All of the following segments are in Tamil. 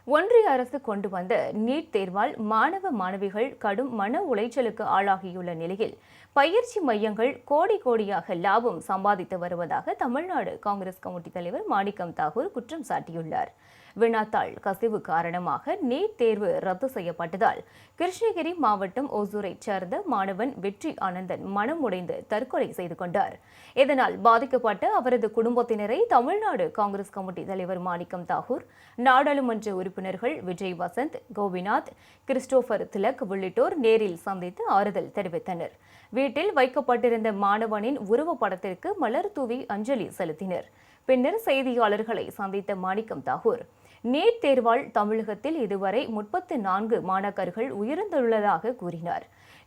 ஒன்றிய அரசு கொண்டு வந்த நீட் தேர்வால் மாணவிகள் கடும் மன உளைச்சலுக்கு ஆளாகியுள்ள நிலையில் பயிற்சி மையங்கள் கோடி கோடியாக லாபம் சம்பாதித்து வருவதாக தமிழ்நாடு காங்கிரஸ் கமிட்டி தலைவர் மாணிக்கம் தாகூர் குற்றம் சாட்டியுள்ளார். வினாத்தாள் கசிவு காரணமாக நீட் தேர்வு ரத்து செய்யப்பட்டதால் கிருஷ்ணகிரி மாவட்டம் ஓசூரைச் சேர்ந்த மாணவன் வெற்றி ஆனந்தன் மனம் உடைந்து தற்கொலை செய்து கொண்டார். இதனால் பாதிக்கப்பட்ட அவரது குடும்பத்தினரை தமிழ்நாடு காங்கிரஸ் கமிட்டி தலைவர் மாணிக்கம் தாகூர், நாடாளுமன்ற உறுப்பினர்கள் விஜய் வசந்த், கோபிநாத், கிறிஸ்டோபர் திலக் உள்ளிட்டோர் நேரில் சந்தித்து ஆறுதல் தெரிவித்தனர். வீட்டில் வைக்கப்பட்டிருந்த மாணவனின் உருவப்படத்திற்கு மலர் தூவி அஞ்சலி செலுத்தினர். பின்னர் செய்தியாளர்களை சந்தித்த மாணிக்கம் தாகூர், நீட் தேர்வால் தமிழகத்தில் இதுவரை 34 மாணாக்கர்கள் உயிரிழந்துள்ளதாக கூறினார்.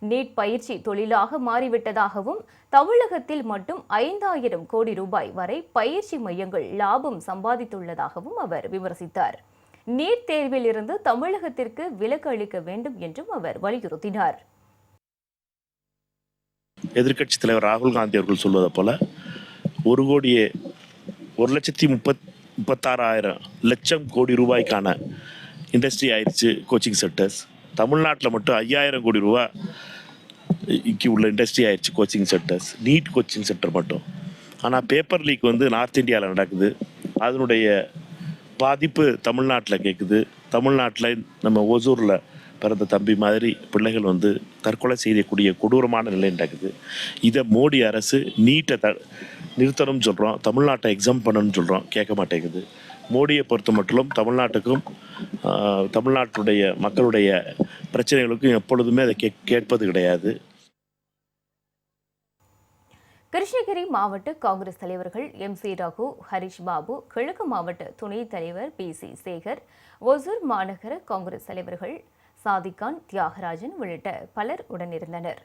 நீட் பயிற்சி தொழிலாக மாறிவிட்டதாகவும் தமிழகத்தில் மட்டும் 5000 கோடி ரூபாய் வரை பயிற்சி மையங்கள் லாபம் சம்பாதித்துள்ளதாகவும் அவர் விமர்சித்தார். நீட் தேர்வில் இருந்து தமிழகத்திற்கு விலக்கு அளிக்க வேண்டும் என்றும் அவர் வலியுறுத்தினார். எதிர்க்கட்சித் தலைவர் ராகுல் காந்தி அவர்கள் சொல்வதை போல 1,36,00,000 கோடி ரூபாய்க்கான இண்டஸ்ட்ரி ஆயிடுச்சு கோச்சிங் சென்டர்ஸ். தமிழ்நாட்டில் மட்டும் 5000 கோடி ரூபாய்க்கு உள்ள இண்டஸ்ட்ரி ஆயிடுச்சு coaching centres, NEET coaching centre மட்டும். ஆனால் பேப்பர் லீக் நார்த் இந்தியாவில் நடக்குது. அதனுடைய பாதிப்பு தமிழ்நாட்டில் கேட்குது. தமிழ்நாட்டில் நம்ம ஓசூரில் பிறந்த தம்பி மாதிரி பிள்ளைகள் தற்கொலை செய்யக்கூடிய கொடூரமான நிலை நடக்குது. இதை மோடி அரசு நீட்டை நிறுத்தணும்னு சொல்கிறோம், தமிழ்நாட்டை எக்ஸாம் பண்ணணும்னு சொல்கிறோம், கேட்க மாட்டேங்குது. மோடியை பொறுத்த மட்டும் தமிழ்நாட்டுக்கும் தமிழ்நாட்டுடைய மக்களுடைய பிரச்சனைகளுக்கும் எப்பொழுதுமே அதை கேட்பது கிடையாது. கிருஷ்ணகிரி மாவட்ட காங்கிரஸ் தலைவர்கள் MC ரகு, ஹரிஷ் பாபு, கிழக்கு மாவட்ட துணைத் தலைவர் PC சேகர், ஒசூர் மாநகர காங்கிரஸ் தலைவர்கள் சாதிகான், தியாகராஜன் உள்ளிட்ட பலர் உடனிருந்தனர்.